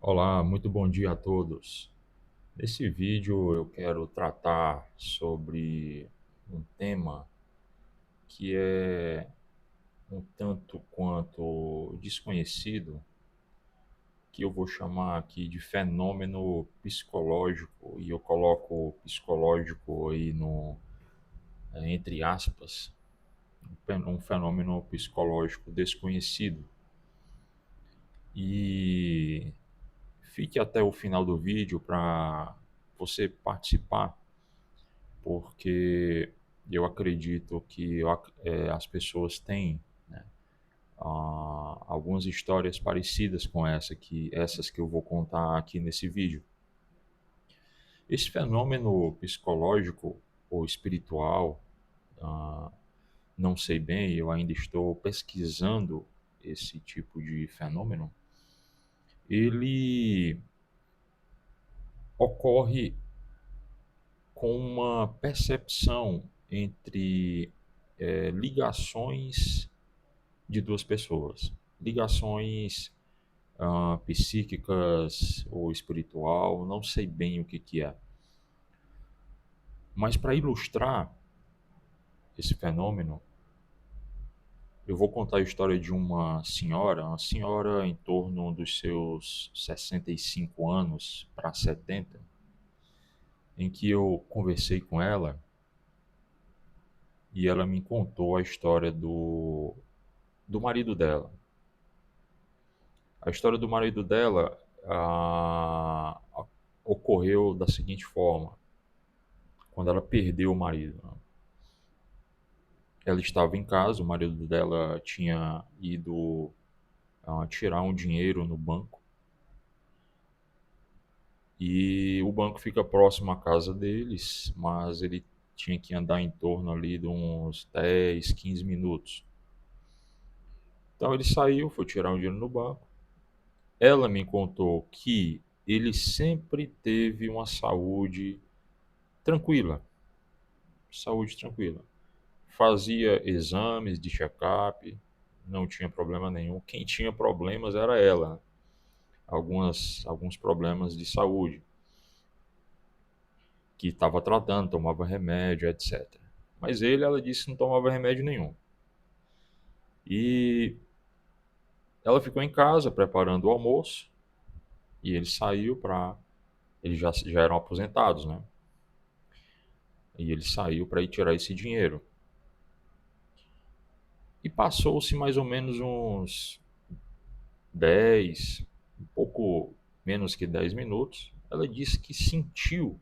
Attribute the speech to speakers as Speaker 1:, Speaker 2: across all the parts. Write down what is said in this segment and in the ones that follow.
Speaker 1: Olá, muito bom dia a todos. Nesse vídeo eu quero tratar sobre um tema que é um tanto quanto desconhecido, que eu vou chamar aqui de fenômeno psicológico, e eu coloco psicológico aí entre aspas, um fenômeno psicológico desconhecido. E fique até o final do vídeo para você participar, porque eu acredito que as pessoas têm, né, algumas histórias parecidas com essas que eu vou contar aqui nesse vídeo. Esse fenômeno psicológico ou espiritual, ah, não sei bem, eu ainda estou pesquisando esse tipo de fenômeno. Ele ocorre com uma percepção entre ligações de duas pessoas. Ligações psíquicas ou espiritual, não sei bem o que é. Mas para ilustrar esse fenômeno, eu vou contar a história de uma senhora em torno dos seus 65 anos para 70, em que eu conversei com ela e ela me contou a história do marido dela. A história do marido dela ocorreu da seguinte forma: quando ela perdeu o marido, né? Ela estava em casa, o marido dela tinha ido tirar um dinheiro no banco, e o banco fica próximo à casa deles, mas ele tinha que andar em torno ali de uns 10, 15 minutos. Então ele saiu, foi tirar um dinheiro no banco. Ela me contou que ele sempre teve uma tranquila, saúde tranquila. Fazia exames de check-up, não tinha problema nenhum. Quem tinha problemas era ela, né? Alguns problemas de saúde, que estava tratando, tomava remédio, etc. Mas ela disse que não tomava remédio nenhum. E ela ficou em casa preparando o almoço, e ele saiu para. Eles já eram aposentados, né? E ele saiu para ir tirar esse dinheiro. E passou-se mais ou menos uns 10, um pouco menos que 10 minutos. Ela disse que sentiu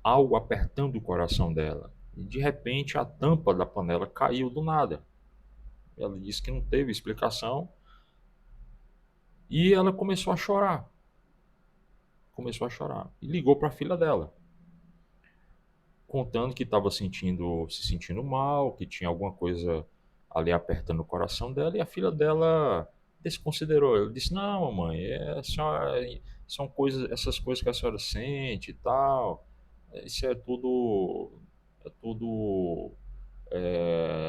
Speaker 1: algo apertando o coração dela. E de repente a tampa da panela caiu do nada. Ela disse que não teve explicação e ela começou a chorar. Começou a chorar e ligou para a filha dela, contando que estava se sentindo mal, que tinha alguma coisa ali apertando o coração dela, e a filha dela desconsiderou. Ela disse: "Não, mamãe, são coisas, essas coisas que a senhora sente e tal. Isso é tudo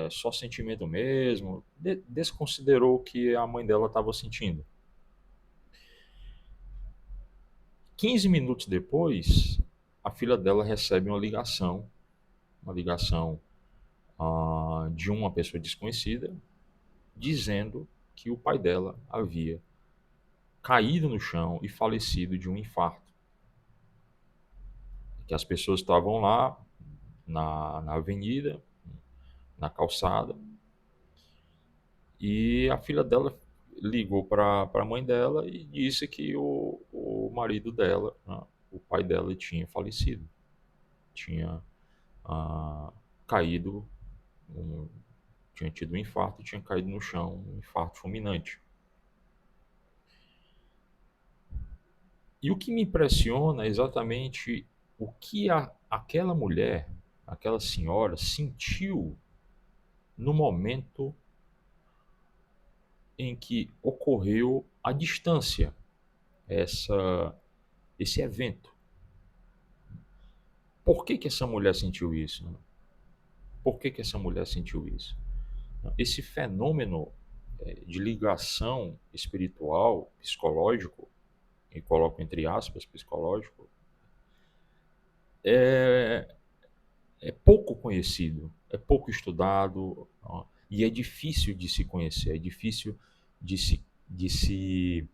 Speaker 1: só sentimento mesmo." Desconsiderou o que a mãe dela estava sentindo. 15 minutos depois, a filha dela recebe uma ligação de uma pessoa desconhecida, dizendo que o pai dela havia caído no chão e falecido de um infarto. Que as pessoas estavam lá na avenida, na calçada, e a filha dela ligou para a mãe dela e disse que o marido dela, né, o pai dela, tinha falecido, tinha ah, caído, um, tinha tido um infarto e tinha caído no chão, um infarto fulminante. E o que me impressiona é exatamente o que aquela mulher, aquela senhora, sentiu no momento em que ocorreu a distância, essa, esse evento. Por que, que essa mulher sentiu isso? Por que, que essa mulher sentiu isso? Esse fenômeno de ligação espiritual, psicológico, e coloco entre aspas, psicológico, é, é pouco conhecido, é pouco estudado, ó, e é difícil de se conhecer, é difícil de se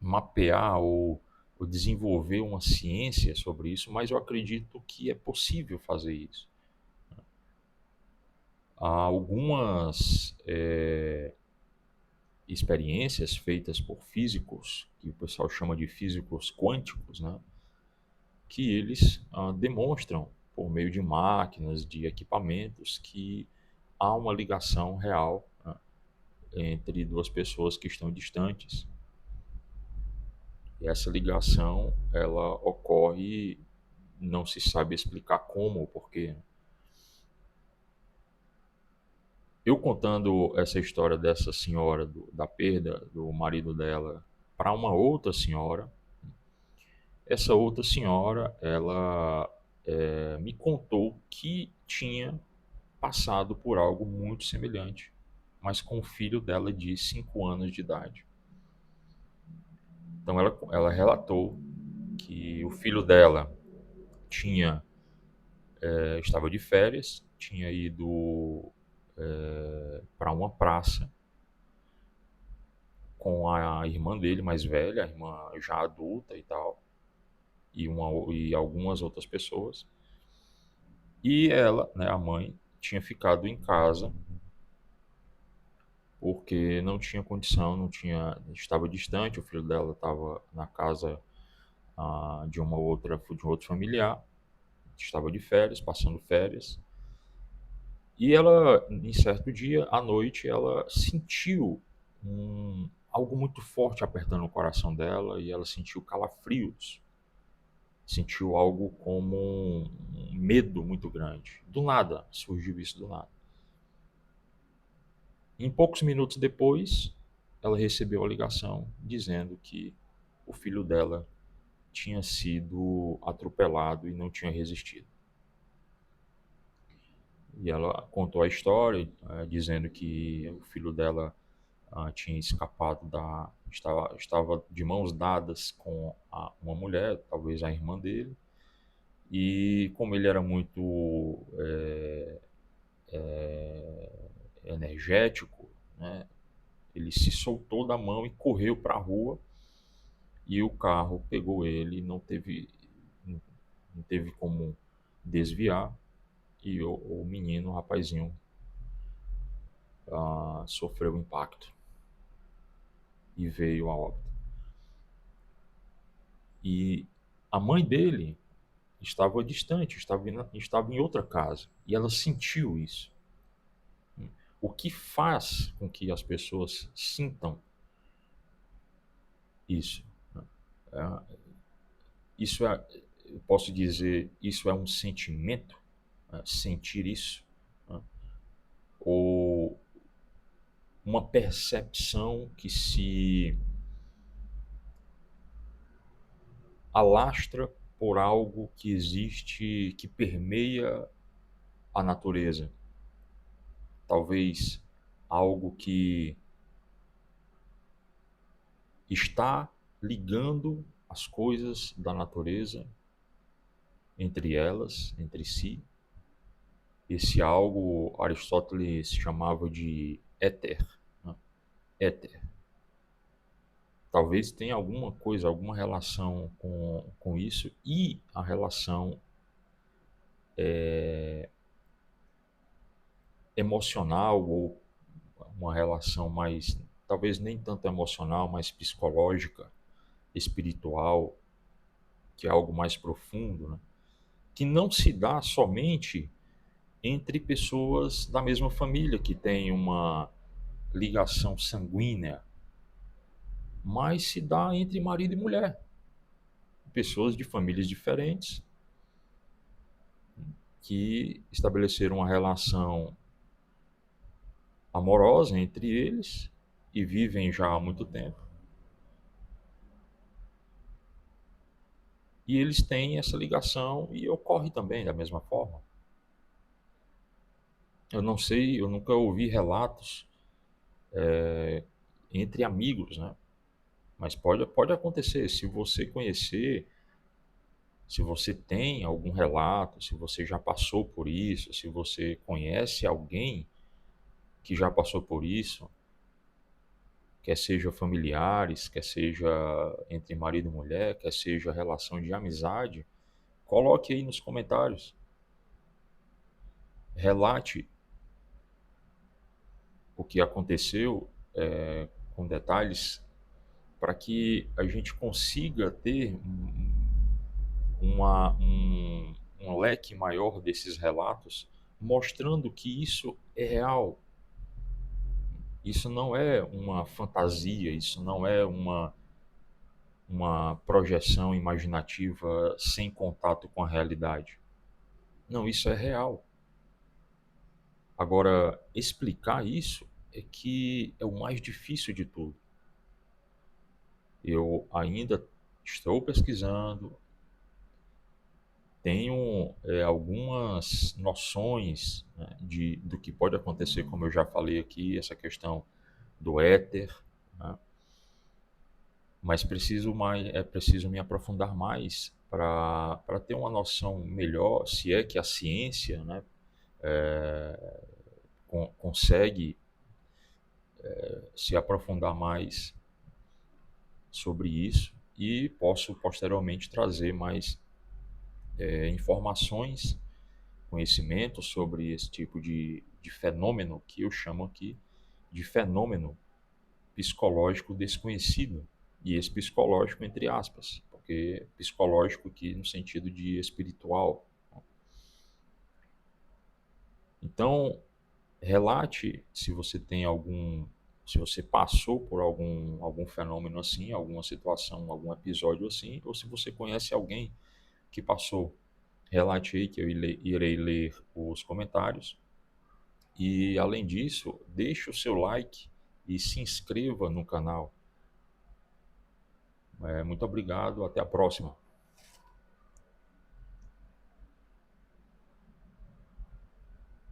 Speaker 1: mapear ou desenvolver uma ciência sobre isso, mas eu acredito que é possível fazer isso. Há algumas experiências feitas por físicos, que o pessoal chama de físicos quânticos, né? Que eles demonstram, por meio de máquinas, de equipamentos, que há uma ligação real, né, entre duas pessoas que estão distantes. E essa ligação, ela ocorre, não se sabe explicar como ou porquê. Eu contando essa história dessa senhora, da perda do marido dela, para uma outra senhora, essa outra senhora, ela me contou que tinha passado por algo muito semelhante, mas com o filho dela de 5 anos de idade. Então ela relatou que o filho dela tinha estava de férias, tinha ido para uma praça com a irmã dele mais velha, a irmã já adulta e tal, e algumas outras pessoas. E ela, né, a mãe, tinha ficado em casa porque não tinha condição, não tinha, estava distante, o filho dela estava na casa de um outro familiar, estava de férias, passando férias. E ela, em certo dia, à noite, ela sentiu algo muito forte apertando o coração dela e ela sentiu calafrios, sentiu algo como um medo muito grande. Do nada, surgiu isso do nada. Em poucos minutos depois, ela recebeu a ligação dizendo que o filho dela tinha sido atropelado e não tinha resistido. E ela contou a história, dizendo que o filho dela tinha escapado estava de mãos dadas com uma mulher, talvez a irmã dele, e como ele era muito energético, né, ele se soltou da mão e correu para a rua e o carro pegou ele, não teve como desviar e o menino, o rapazinho, sofreu o impacto e veio a óbito. E a mãe dele estava distante, estava em outra casa e ela sentiu isso. O que faz com que as pessoas sintam isso? Né? É, isso é, eu posso dizer, isso é um sentimento, né? Sentir isso, né? Ou uma percepção que se alastra por algo que existe, que permeia a natureza. Talvez algo que está ligando as coisas da natureza entre elas, entre si. Esse algo Aristóteles chamava de éter, né? Éter. Talvez tenha alguma coisa, alguma relação com isso, e a relação emocional, ou uma relação mais, talvez nem tanto emocional, mas psicológica, espiritual, que é algo mais profundo, né? Que não se dá somente entre pessoas da mesma família, que têm uma ligação sanguínea, mas se dá entre marido e mulher, pessoas de famílias diferentes que estabeleceram uma relação amorosa entre eles e vivem já há muito tempo. E eles têm essa ligação e ocorre também da mesma forma. Eu não sei, eu nunca ouvi relatos entre amigos, né? Mas pode acontecer, se você conhecer, se você tem algum relato, se você já passou por isso, se você conhece alguém que já passou por isso, quer seja familiares, quer seja entre marido e mulher, quer seja relação de amizade, coloque aí nos comentários, relate o que aconteceu com detalhes para que a gente consiga ter um leque maior desses relatos, mostrando que isso é real. Isso não é uma fantasia, isso não é uma projeção imaginativa sem contato com a realidade. Não, isso é real. Agora, explicar isso é que é o mais difícil de tudo. Eu ainda estou pesquisando, tenho algumas noções, né, do que pode acontecer, como eu já falei aqui, essa questão do éter, né, mas é preciso me aprofundar mais para ter uma noção melhor, se é que a ciência, né, consegue se aprofundar mais sobre isso e posso posteriormente trazer mais informações, conhecimento sobre esse tipo de fenômeno que eu chamo aqui de fenômeno psicológico desconhecido. E esse psicológico entre aspas, porque psicológico aqui no sentido de espiritual. Então, relate se você tem se você passou por algum fenômeno assim, alguma situação, algum episódio assim, ou se você conhece alguém que passou. Relate aí que eu irei ler os comentários. E além disso, deixe o seu like e se inscreva no canal. Muito obrigado, até a próxima.